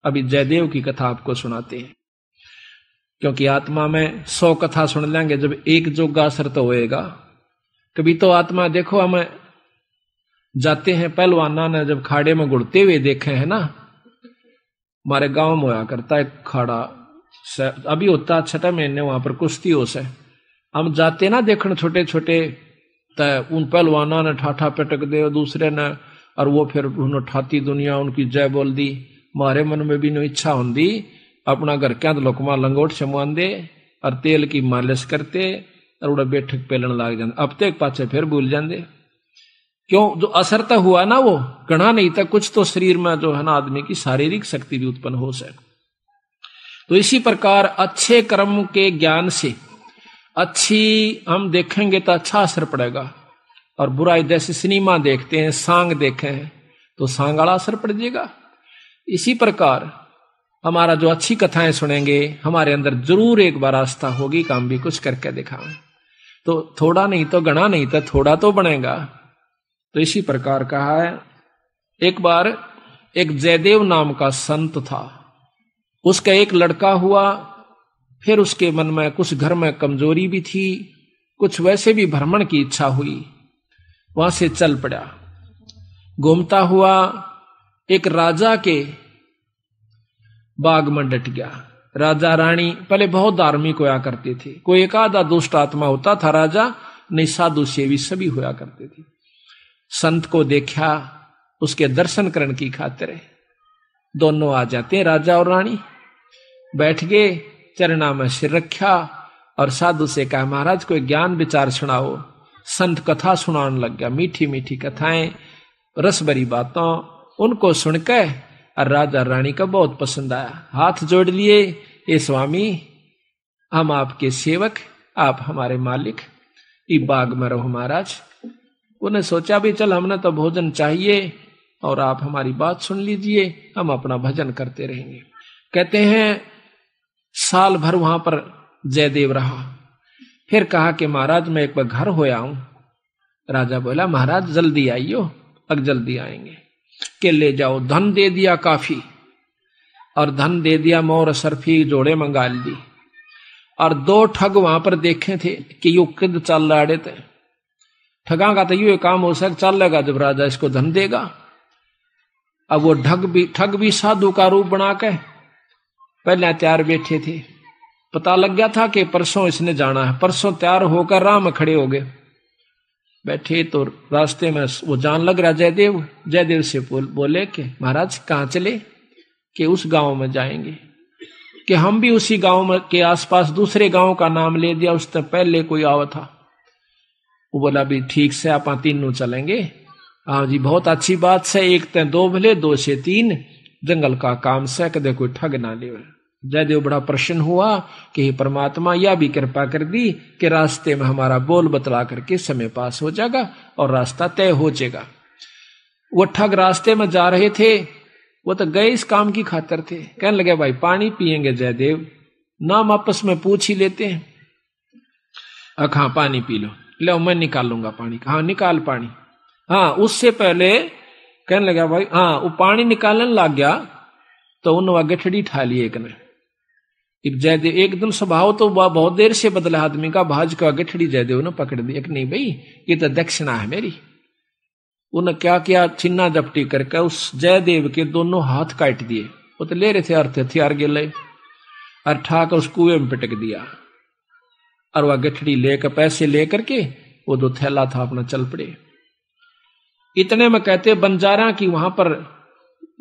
अभी जयदेव की कथा आपको सुनाते हैं, क्योंकि आत्मा में 100 कथा सुन लेंगे, जब एक जोगा असर तो होएगा। कभी तो आत्मा देखो, हमें जाते हैं पहलवाना ने जब खाड़े में गुड़ते हुए देखे हैं ना, हमारे गांव में होया करता है खाड़ा, अभी होता 6 महीने वहां पर कुश्ती हो से, हम जाते ना देखने छोटे छोटे, उन पहलवाना ने ठाठा पटक दे दूसरे ने, और वो फिर उन्होंने ठाती दुनिया उनकी जय बोल दी। हमारे मन में भी नो इच्छा होंगी अपना घर क्या लोकमा लंगोट छमुआन दे और तेल की मालिश करते और उड़ा बैठक पेलन लाग जाते, अब तक पाचे फिर भूल जाते। क्यों? जो असर तो हुआ ना वो गणा नहीं था, कुछ तो शरीर में जो है ना आदमी की शारीरिक शक्ति भी उत्पन्न हो सके। तो इसी प्रकार अच्छे कर्म के ज्ञान से अच्छी हम देखेंगे तो अच्छा असर पड़ेगा, और बुराई जैसे सिनेमा देखते हैं, सांग देखे हैं तो सांग वाला असर पड़ जाएगा। इसी प्रकार हमारा जो अच्छी कथाएं सुनेंगे, हमारे अंदर जरूर एक बार आस्था होगी कि हम भी कुछ करके दिखाएं, तो थोड़ा नहीं तो गणा नहीं तो थोड़ा तो बनेगा। तो इसी प्रकार कहा है, एक बार एक जयदेव नाम का संत था, उसका एक लड़का हुआ, फिर उसके मन में कुछ घर में कमजोरी भी थी, कुछ वैसे भी भ्रमण की इच्छा हुई, वहां से चल पड़ा। घूमता हुआ एक राजा के बाग में डट गया। राजा रानी पहले बहुत धार्मिक होया करते थे, कोई एक आधा दुष्ट आत्मा होता था राजा, नहीं साधु सेवी सभी होया करते थे। संत को देखा, उसके दर्शन करने की खातिर दोनों आ जाते हैं, राजा और रानी बैठ गए, चरणा में सिर रखा और साधु से कहा महाराज कोई ज्ञान विचार सुनाओ। संत कथा सुनाने लग गया, मीठी मीठी कथाएं, रस भरी बातों, उनको सुनकर और राजा रानी का बहुत पसंद आया। हाथ जोड़ लिए, ये स्वामी हम आपके सेवक, आप हमारे मालिक, ये बाग में रहो महाराज। उन्हें सोचा भी चल हमने तो भोजन चाहिए और आप हमारी बात सुन लीजिए, हम अपना भजन करते रहेंगे। कहते हैं साल भर वहां पर जयदेव रहा, फिर कहा कि महाराज मैं एक बार घर होया हूं। राजा बोला महाराज जल्दी आइयो, अब जल्दी आएंगे। के ले जाओ, धन दे दिया काफी, और धन दे दिया, मोर सरफी जोड़े मंगा ली, और 2 ठग वहां पर देखे थे कि यू किद चल रहे थे, ठगा का तो यू काम हो सक चल लेगा जब राजा इसको धन देगा। अब वो ठग भी साधु का रूप बना के पहले तैयार बैठे थे, पता लग गया था कि परसों इसने जाना है, परसों तैयार होकर राह में खड़े हो गए। बैठे तो रास्ते में वो जान लग रहा जयदेव से बोले कि महाराज कहाँ चले? कि उस गांव में जाएंगे। कि हम भी उसी गांव में के आसपास दूसरे गांव का नाम ले दिया, उससे पहले कोई आवा था। वो बोला भी ठीक से आप तीनों चलेंगे। हाँ जी बहुत अच्छी बात से, 1 ते 2 भले 2 से 3, जंगल का काम से कदे कोई ठग ना ले। जयदेव बड़ा प्रसन्न हुआ कि परमात्मा यह भी कृपा कर दी कि रास्ते में हमारा बोल बतला करके समय पास हो जाएगा और रास्ता तय हो जाएगा। वो ठग रास्ते में जा रहे थे, वो तो गए इस काम की खातिर थे। कहने लगे भाई पानी पिएंगे जयदेव? नाम आपस में पूछ ही लेते हैं। हाँ पानी पी लो मैं निकालूंगा पानी। हाँ निकाल पानी। हाँ उससे पहले कहने लगा भाई, हाँ वो पानी निकालने लग गया तो उन्होंने गठड़ी ठा ली एक ने। जयदेव एकदम स्वभाव तो वह बहुत देर से बदला आदमी का, भाज का गठड़ी जयदेव ने पकड़ दी। एक नहीं भाई ये तो दक्षिणा है मेरी। उन्हें क्या किया, छिन्ना जपटी करके उस जयदेव के दोनों हाथ काट दिए। वो तो ले रहे थे अर्थ हथियार गिले, और ठाकर उस कुएं में पिटक दिया। और वह गठड़ी लेकर पैसे लेकर के वो जो थैला था अपना चल पड़े। इतने में कहते बंजारा की वहां पर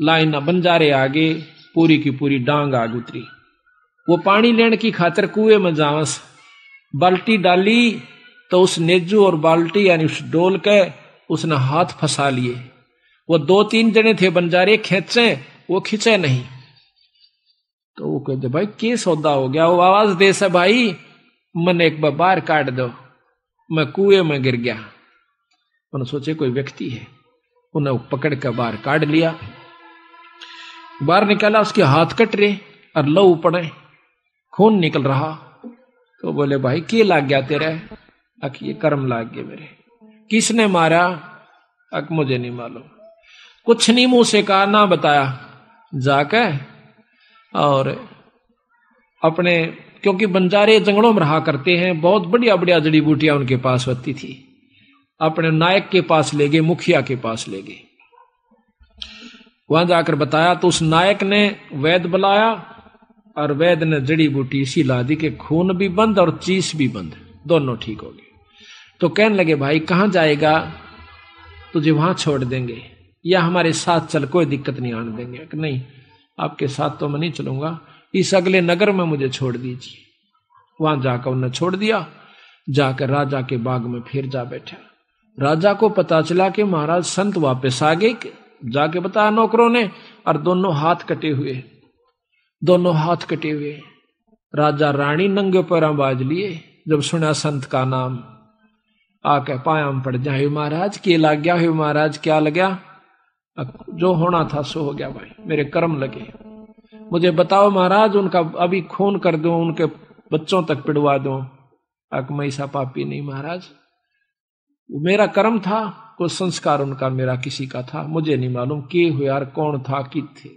लाइन, बंजारे आगे पूरी की पूरी डांग आग उतरी। वो पानी लेने की खातिर कुएं में जावस बाल्टी डाली तो उस नेजू और बाल्टी यानी उस डोल के उसने हाथ फंसा लिए। वो 2-3 जने थे बंजारे, खेचे वो खींचे नहीं। तो वो कहते भाई क्या सौदा हो गया? वो आवाज दे से भाई मन एक बार बाहर काट दो, मैं कुएं में गिर गया। उन्होंने सोचे कोई व्यक्ति है, उन्हें पकड़ कर बाहर काट लिया। बाहर निकाला, उसके हाथ कट रहे और लहू पड़े, खून निकल रहा। तो बोले भाई क्या लाग गया तेरे? अक ये कर्म लाग गए मेरे। किसने मारा? अक मुझे नहीं मालूम। कुछ नहीं मुंह से कहा, ना बताया। जाकर और अपने, क्योंकि बंजारे जंगलों में रहा करते हैं, बहुत बढ़िया बढ़िया जड़ी बूटियां उनके पास होती थी। अपने नायक के पास ले गए, मुखिया के पास ले गए। वहां जाकर बताया तो उस नायक ने वैद्य बुलाया और वैद्य ने जड़ी बूटी इसी ला दी कि खून भी बंद और चीस भी बंद, दोनों ठीक हो गए। तो कहने लगे भाई कहां जाएगा, तुझे वहां छोड़ देंगे या हमारे साथ चल, कोई दिक्कत नहीं आने देंगे। कि नहीं, आपके साथ तो मैं नहीं चलूंगा, इस अगले नगर में मुझे छोड़ दीजिए। वहां जाकर उन्हें छोड़ दिया। जाकर राजा के बाग में फिर जा बैठा। राजा को पता चला कि महाराज संत वापस आ गए। जाके बताया नौकरों ने, और दोनों हाथ कटे हुए, दोनों हाथ कटे हुए। राजा रानी नंगे पैरों बाज लिए। जब सुना संत का नाम, आके पायाम पड़ जाए, महाराज के लग गया है, महाराज क्या लग गया? जो होना था सो हो गया भाई, मेरे कर्म लगे। मुझे बताओ महाराज, उनका अभी खून कर दूं, उनके बच्चों तक पिड़वा दूं? मैं ऐसा पापी नहीं महाराज, मेरा कर्म था, कोई संस्कार उनका मेरा किसी का था, मुझे नहीं मालूम के हुए यार, कौन था कि थे।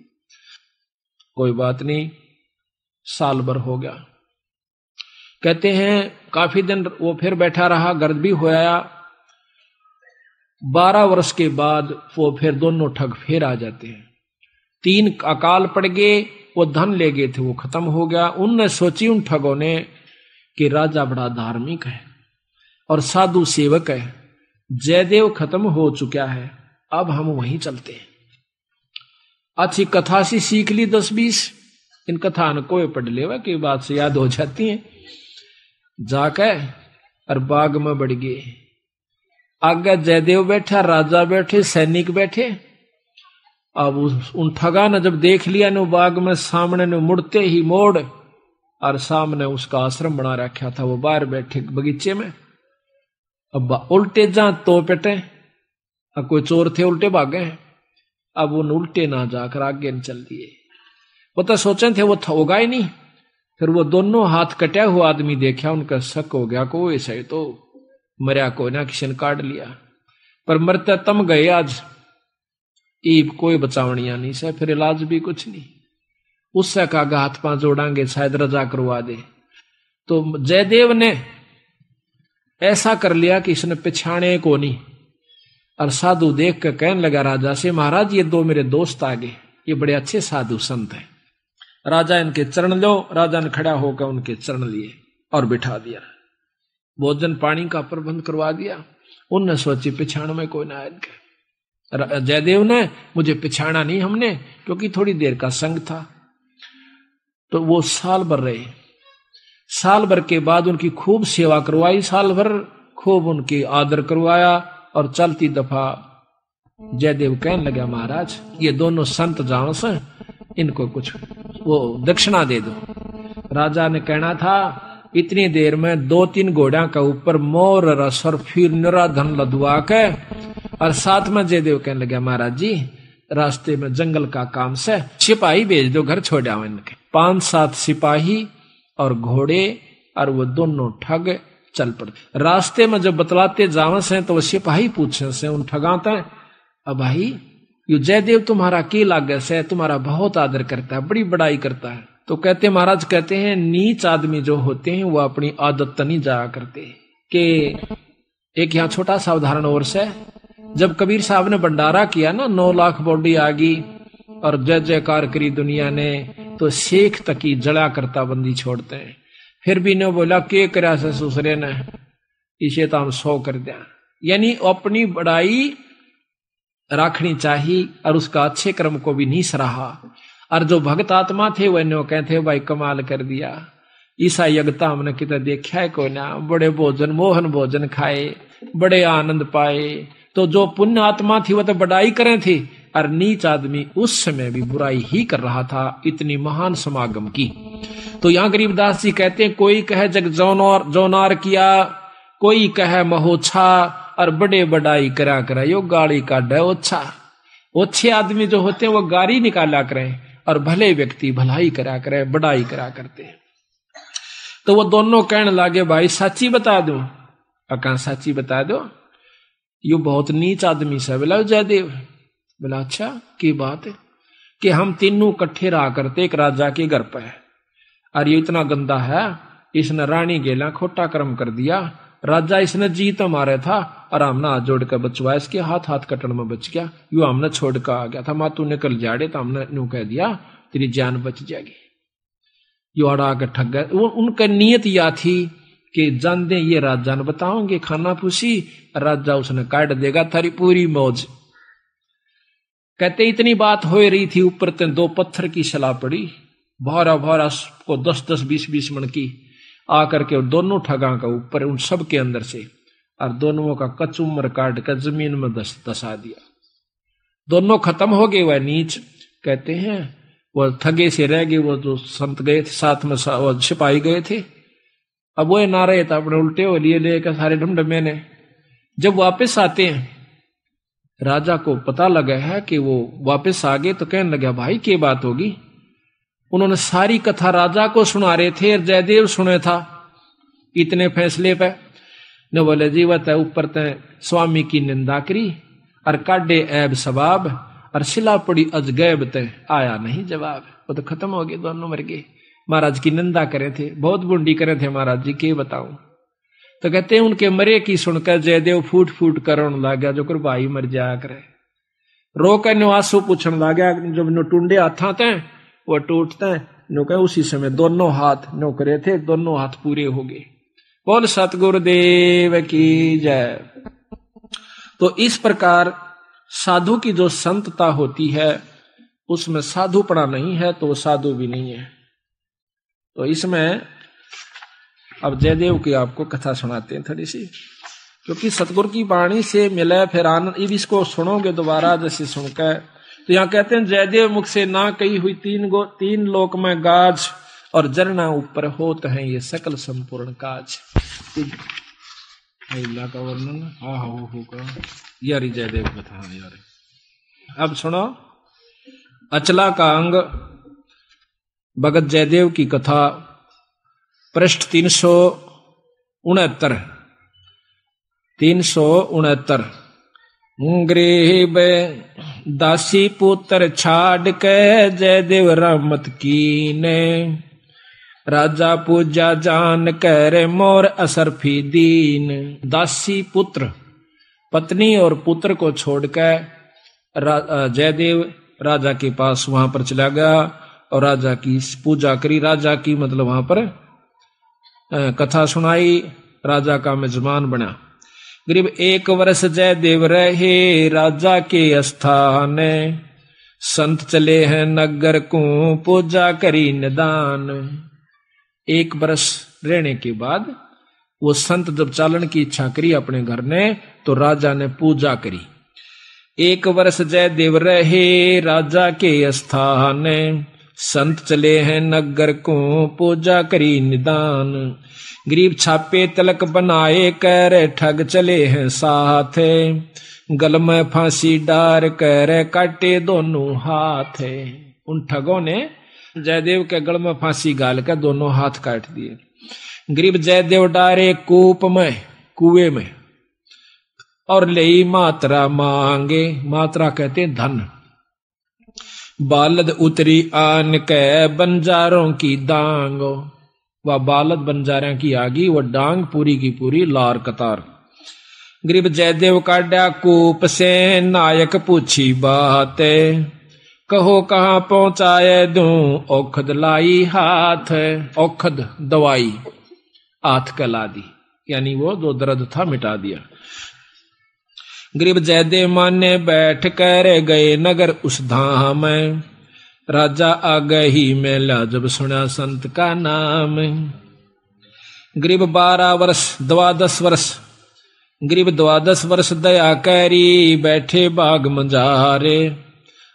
कोई बात नहीं, साल भर हो गया। कहते हैं काफी दिन वो फिर बैठा रहा, गर्द भी हो आया। 12 वर्ष के बाद वो फिर दोनों ठग फिर आ जाते हैं। 3 अकाल पड़ गए, वो धन ले गए थे, वो खत्म हो गया। उनने सोची उन ठगों ने कि राजा बड़ा धार्मिक है और साधु सेवक है, जयदेव खत्म हो चुका है, अब हम वहीं चलते हैं। अच्छी कथा सी सीख ली 10-20, इन कथा न कोई पढ़ लेवा की बात से याद हो जाती है। जाकर और बाग में बढ़ गए। आगे जयदेव बैठा, राजा बैठे, सैनिक बैठे। अब उन ठगा ने जब देख लिया न बाग में, सामने ने मुड़ते ही मोड़, और सामने उसका आश्रम बना रखा था, वो बाहर बैठे बगीचे में। अब उल्टे जा तो पेटे, अब कोई चोर थे उल्टे भागे हैं। अब उन उल्टे ना जाकर आगे न चल दिए। वो तो सोचे थे वो होगा ही नहीं। फिर वो दोनों हाथ कटा हुआ आदमी देखा, उनका शक हो गया को ऐसा ही तो मरिया को ना किसी ने काट लिया। पर मरते तम गए आज, ईब कोई बचावनिया नहीं से, फिर इलाज भी कुछ नहीं। उससे कहा हाथ पांव जोड़ांगे, शायद रजा करवा दे। तो जयदेव ने ऐसा कर लिया कि इसने पिछाने को नहीं। और साधु देख कर कहने लगा राजा से, महाराज ये 2 मेरे दोस्त आ गए, ये बड़े अच्छे साधु संत हैं, राजा इनके चरण लो। राजा ने खड़ा होकर उनके चरण लिए और बिठा दिया। भोजन पानी का प्रबंध करवा दिया। उनने सोची पिछाण में कोई ना इनके। जयदेव ने मुझे पिछाना नहीं हमने, क्योंकि थोड़ी देर का संग था। तो वो साल भर रहे। साल भर के बाद उनकी खूब सेवा करवाई, साल भर खूब उनकी आदर करवाया। और चलती दफा जयदेव कहने लगा, महाराज ये दोनों संत जान से, इनको कुछ वो दक्षिणा दे दो। राजा ने कहना था इतनी देर में 2-3 घोड़ा का ऊपर मोर रस और फिर निरा धन लदवा के। और साथ में जयदेव कहने लगा, महाराज जी रास्ते में जंगल का काम से सिपाही भेज दो, घर छोड़ आओ इनके। 5-7 सिपाही और घोड़े, और वो दोनों ठग चल पड़े। रास्ते में जब बतलाते जावे से तो वो सिपाही पूछे से उन ठगाते, अब भाई यू जयदेव तुम्हारा के लागे से, तुम्हारा बहुत आदर करता है, बड़ी बड़ाई करता है। तो कहते महाराज कहते हैं नीच आदमी जो होते हैं वो अपनी आदत नहीं जाया करते। कि एक यहाँ छोटा सा उदाहरण और से, जब कबीर साहब ने भंडारा किया ना, 9 लाख बॉडी आ गई और जय जयकार करी दुनिया ने, तो शेख तक ही जड़ा करता बंदी छोड़ते हैं। फिर भी ने बोला के करा से सुसरे ने, इसे तो हम 100 कर दिया। यानी अपनी बड़ाई रखनी चाहिए और उसका अच्छे कर्म को भी नहीं सराहा। और जो भक्त आत्मा थे वह नो कहते भाई कमाल कर दिया, ईसा यज्ञता हमने कितना देखा है कोई ना, बड़े भोजन मोहन भोजन खाए, बड़े आनंद पाए। तो जो पुण्य आत्मा थी वह तो बड़ाई करें थी, और नीच आदमी उस समय भी बुराई ही कर रहा था, इतनी महान समागम की। तो यहाँ गरीबदास जी कहते हैं कोई कहे जग जौनार किया, कोई कहे महोछा, और बड़े बड़ाई करा यो गाड़ी काटे ओछा। ओछे आदमी जो होते हैं वो गाड़ी निकाला करें, और भले व्यक्ति भलाई करा करे, बड़ाई करा करते हैं। तो वो दोनों कहने लगे भाई सच्ची बता दो। कहा सच्ची बता दो, यू बहुत नीच आदमी से। बोला जयदेव। बोला अच्छा की बात है। कि हम तीनों इकट्ठे रहा करते एक राजा के घर पे, और ये इतना गंदा है, इसने रानी गेला खोटा कर्म कर दिया, राजा इसने जीत मारे था और हमने हाथ जोड़ कर बचवाया, इसके हाथ हाथ कटन में बच गया, यू हमने छोड़ कर आ गया था, माँ तू निकल जाड़े तो हमने यूं कह दिया तेरी जान बच जाएगी। यू अड़ा के ठग गए। वो उनका नियत या थी कि जान दे ये राजा ने बताओगे खाना पूछी, राजा उसने काट देगा थारी पूरी मौज। कहते इतनी बात हो रही थी, ऊपर ते 2 पत्थर की सलाह पड़ी, भारा भारा को 10-10 20-20 मन की आकर के दोनों ठगा का ऊपर उन सब के अंदर से, और दोनों का कचुम्बर काट कर जमीन में दसा दिया। दोनों खत्म हो गए। वह नीच कहते हैं वो ठगे से रह गए, वो जो संत गए थे साथ में वो सिपाही गए थे, अब वो ना रहे था, अपने उल्टे हो लिए लेकर सारे ढमढमे ने। जब वापस आते हैं राजा को पता लगा है कि वो वापस आ गए, तो कहने लगा भाई क्या बात होगी। उन्होंने सारी कथा राजा को सुना रहे थे और जयदेव सुने था इतने फैसले पे। न बोले जी वह ऊपर तय स्वामी की निंदा करी और काटे ऐब सवाब, और सिला पड़ी अजगैब तय आया नहीं जवाब। वो तो खत्म हो गए, दोनों मर गए। महाराज की निंदा करे थे, बहुत बुंडी करे थे महाराज जी, के बताऊं। तो कहते हैं उनके मरे की सुनकर जयदेव फूट फूट करने लगा, जो कर भाई मर जाया करे। रो कर निवासु पूछने लगा, जब नो टूंडे हाथा थे वो टूटते नो कहे उसी समय दोनों हाथ नो करे थे, दोनों हाथ पूरे हो गए। बोल सतगुरुदेव की जय। तो इस प्रकार साधु की जो संतता होती है उसमें साधुपना नहीं है तो वो साधु भी नहीं है। तो इसमें अब जयदेव की आपको कथा सुनाते हैं थोड़ी सी, क्योंकि सतगुरु की वाणी से मिले फिर आनंद। इसको सुनोगे दोबारा जैसे सुनकर, तो यहाँ कहते हैं जयदेव मुख से ना कही हुई 3 लोक में गाज, और जरना ऊपर होत है ये सकल संपूर्ण काज। का वर्णन हाँ होगा यारी जयदेव कथा यार। अब सुनो अचला का अंग भगत जयदेव की कथा, पृष्ठ 369। गरीब दासी पुत्र छाड़ के जयदेव रामत कीने, राजा पूजा जान कर मोर असरफी दीन। दासी पुत्र पत्नी और पुत्र को छोड़कर जयदेव राजा के पास वहां पर चला गया और राजा की पूजा करी। राजा की मतलब वहां पर कथा सुनाई, राजा का मेजबान बना। करीब 1 वर्ष जयदेव रहे राजा के स्थान, संत चले हैं नगर को पूजा करी निदान। 1 वर्ष रहने के बाद वो संत जब चालन की इच्छा करी अपने घर ने, तो राजा ने पूजा करी। 1 वर्ष जयदेव रहे राजा के स्थान, संत चले हैं नगर को पूजा करी निदान। गरीब छापे तिलक बनाए कर ठग चले हैं साथ, गल में फांसी डार कर काटे दोनों हाथ। उन ठगों ने जयदेव के गल में फांसी गाल कर दोनों हाथ काट दिए। गरीब जयदेव डारे कूप में, कुएं में, और ले मात्रा मांगे। मात्रा कहते धन। बालद उतरी आन के बंजारों की डांग, वह बालद बंजारों की आगी, वह डांग पूरी की पूरी लार कतार। गरीब जयदेव काटा कूप से नायक पूछी बात, कहो कहाँ पहुंचाए दूं औखद लाई हाथ। औखद दवाई हाथ कला दी, यानी वो जो दर्द था मिटा दिया। गरीब जयदेव माने बैठ कर गए नगर उस धाम, राजा आ गई मेला जब सुना संत का नाम। गरीब 12 वर्ष 12 वर्ष, गरीब 12 वर्ष दया करी बैठे बाग मंजारे,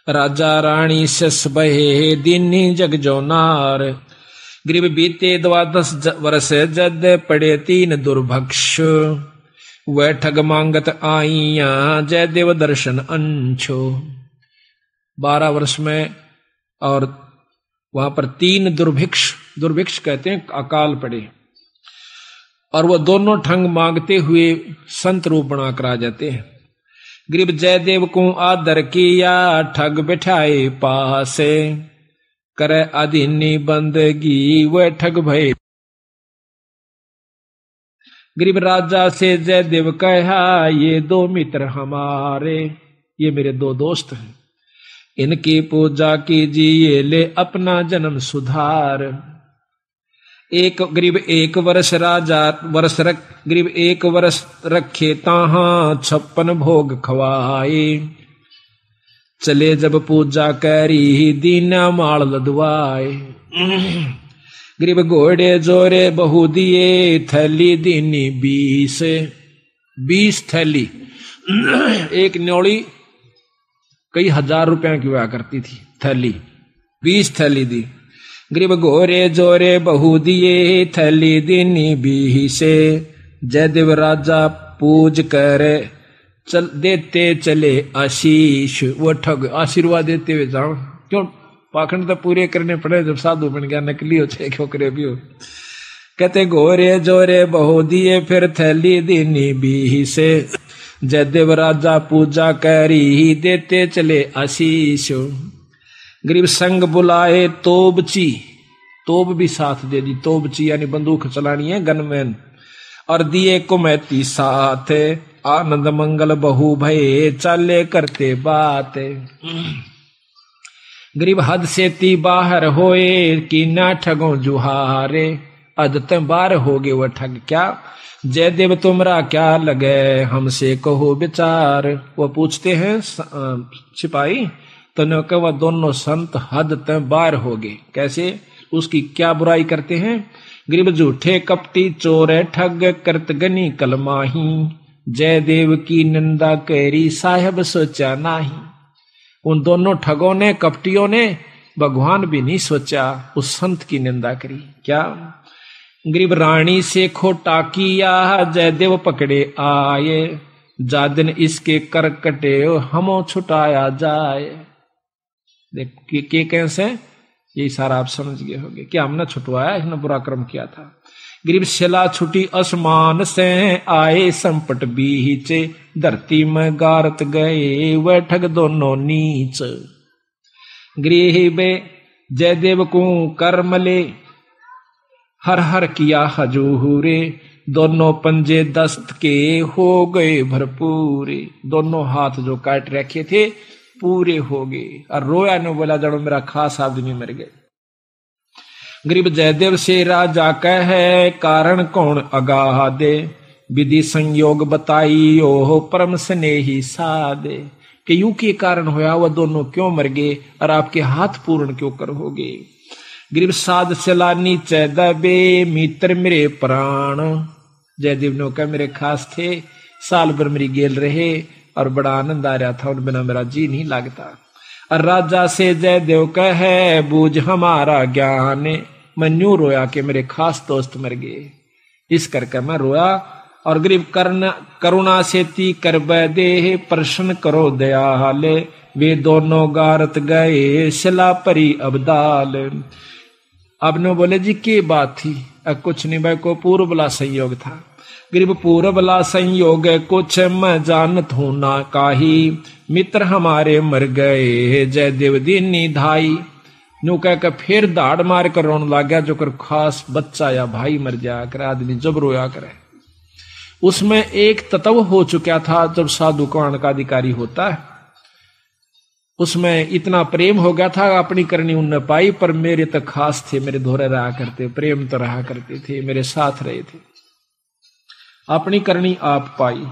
राजा रानी सस बहे दीनी जग जो नार। गरीब बीते 12 वर्ष जद पड़े 3 दुर्भक्ष, वह ठग मांगत आईया जयदेव दर्शन अंशो। 12 वर्ष में और वहां पर 3 दुर्भिक्ष कहते हैं अकाल पड़े, और वो दोनों ठग मांगते हुए संत रूप बनाकर आ जाते हैं। गरीब जयदेव को आदर किया, ठग बिठाए पासे, करे अधीनी बंदगी वह ठग भय। गरीब राजा से जयदेव कहा, ये दो मित्र हमारे, ये मेरे दो दोस्त हैं, इनकी पूजा कीजिए, ले अपना जन्म सुधार। गरीब एक वर्ष गरीब एक वर्ष रखे ताहा, 56 भोग खवाए, चले जब पूजा करी, दीना माल लदवाए। गरीब घोड़े जोरे बहु दिए, थैली दीनी 20 थैली। एक न्योली कई हजार रुपया की हुआ करती थी थैली, 20 थैली दी। गरीब घोरे जोरे बहु दिए, थैली दीनी 20। जयदेव राजा पूज कर देते चले आशीष, वो ठग आशीर्वाद देते हुए जाओ। क्यों पाखंड तो पूरे करने पड़े, जब साधु बन गया नकली हो चाहे खोकरे भी हो। कहते घोरे जोरे बहु दिए, फिर थैली दीनी 20। जयदेव राजा पूजा करी, देते चले आशीष। गरीब संग बुलाए तोबची, तोब भी साथ दे दी, तोबची यानी बंदूक चलानी है, गनमैन, और दिए कुमैती साथ, आनंद मंगल बहु भये, चाले करते बात। गरीब हद से ती बाहर होए, कि ना ठगो जुहारे, अदत बाहर हो गए वह ठग क्या। जयदेव तुमरा क्या लगे, हमसे कहो विचार। वो पूछते हैं सिपाही, तो न कह वह दोनों संत हद तक बाहर हो गए, कैसे, उसकी क्या बुराई करते हैं। गरीब झूठे कपटी चोर ठग, करत गनी कलमाही, जयदेव की निंदा करी, साहेब सोचा नाही। उन दोनों ठगों ने, कपटियों ने भगवान भी नहीं सोचा, उस संत की निंदा करी क्या। गरीब रानी से खोटा किया, जयदेव पकड़े आए, जा दिन इसके कर कटे, हमो छुटाया जाए। देख के कैसे, यही सारा आप समझ गए होंगे कि हमने छुटवाया, इसने बुरा कर्म किया था। गरीब शिला छुटी आसमान से, आए संपट बीच, धरती में गारत गए, वह ठग दोनों नीच। गरीब जयदेव को कर मले, हर हर किया हजूरे, दोनों पंजे दस्त के हो गए भरपूरे। दोनों हाथ जो काट रखे थे पूरे हो गए, और रोया ने बोला, जड़ो मेरा खास आदमी मर गए। गरीब जयदेव से राजा कहे, कारण कौन अगाह दे, विधि संयोग बताई, ओह परम स्नेही सादे। कि यूं के कारण होया, वह दोनों क्यों मर गए, और आपके हाथ पूर्ण क्यों कर हो गए। गरीब साध चला नीचे दबे, मित्र मेरे प्राण। जयदेव ने कहा मेरे खास थे, साल भर मेरी गेल रहे, और बड़ा आनंद आ रहा था, उन बिना मेरा जी नहीं लगता। और राजा से जयदेव कहे, बूझ हमारा ज्ञान, मैं न्यू रोया कि मेरे खास दोस्त मर गए, इस करके मैं रोया। और गरीब करुणा से ती कर दे, प्रश्न करो दयाल, वे दोनों गारत गए, शिला परी अबदाल। अब ने बोले जी की बात थी, अब कुछ नहीं भाई, को पूर्वला संयोग था। गरीब पूर्वला संयोग कुछ मैं जानत हूं ना काही, मित्र हमारे मर गए, जयदेव दीनी धाई। न्यू कह फिर दाड़ मार कर रोन लग गया, जो कर खास बच्चा या भाई मर जाया करे, आदमी जब रोया करे। उसमें एक तत्व हो चुका था, जब साधु कौन का अधिकारी होता है, उसमें इतना प्रेम हो गया था, अपनी करनी उनने पाई, पर मेरे तक खास थे, मेरे धोरे रहा करते, प्रेम तो रहा करते थे, मेरे साथ रहे थे, अपनी करनी आप पाई।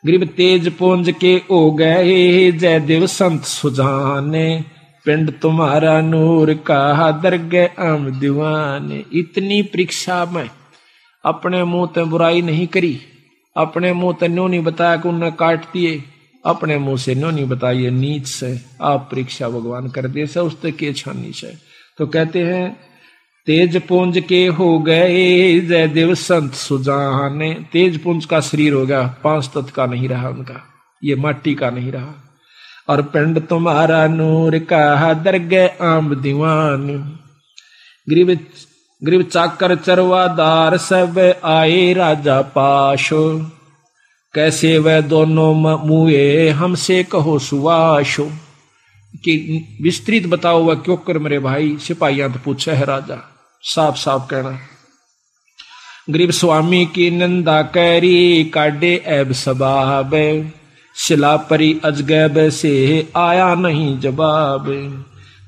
गरीब तेज पुंज के हो गए, जयदेव संत सुजाने, पिंड तुम्हारा नूर का दरगे आम दीवाने। इतनी परीक्षा में अपने मुंह ते बुराई नहीं करी, अपने मुंह ते न्यों नहीं बताया कि उन्हें काट दिए, अपने मुंह से न्यों नहीं बताइए नीच से, आप परीक्षा भगवान कर दे से उससे के छानी से। तो कहते हैं तेज पुंज के हो गए, जयदेव संत सुजाने। तेज पुंज का शरीर हो गया, 5 तत्व का नहीं रहा उनका, ये माटी का नहीं रहा। और पिंड तुम्हारा नूर का दरगे आम दीवान। गरीब चाकर चरवादार सब आए राजा पाशो, कैसे वह दोनों मुए हमसे कहो सुवाशो, कि विस्तृत बताओ वह क्यों कर मेरे भाई। सिपाहियां तो पूछे है राजा, साफ साफ कहना। गरीब स्वामी की निंदा कैरी काटे ऐब सबाब, शिला परी अजगैब से आया नहीं जवाब।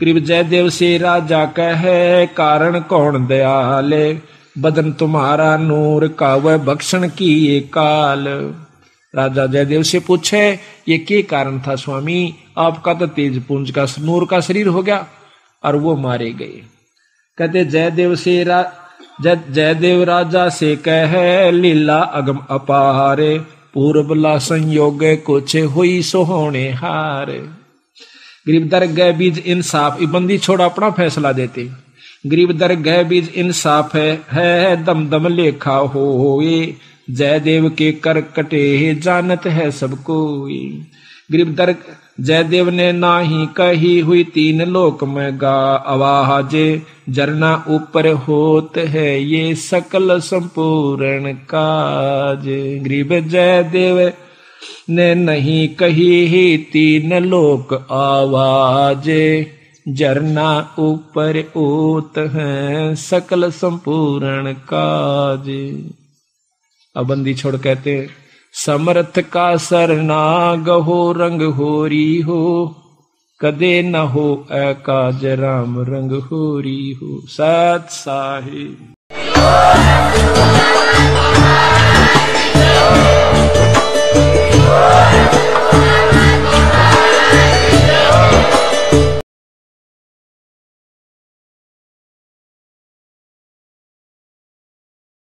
गरीब जयदेव से राजा कहे कारण कौन दयाले, बदन तुम्हारा नूर का वह भक्षण की ये काल। राजा जयदेव से पूछे ये क्या कारण था स्वामी, आपका तो तेज पुंज का नूर का शरीर हो गया और वो मारे गए। कहते जयदेव राजा से कहे लीला अगम अपारे, पूर्वला संयोग कुछ हुई सोहोने हार। गरीब दरगह बीज इंसाफ, बंदी छोड़ा अपना फैसला देते। गरीब दरगह बीज इंसाफ है दम दम लेखा होए, जयदेव के कर कटे जानत है सबको। गरीब दर जयदेव ने नाही कही हुई तीन लोक में गा, आवाजे जरना ऊपर होत है ये सकल संपूर्ण काज। गरीब जयदेव ने नहीं कही ही तीन लोक आवाजे, जरना ऊपर ओत है सकल संपूर्ण काज। अब बंदी छोड़ कहते समर्थ का सरना गहो रंग होरी हो, कदे न हो काज राम रंग होरी हो। सत साहिब।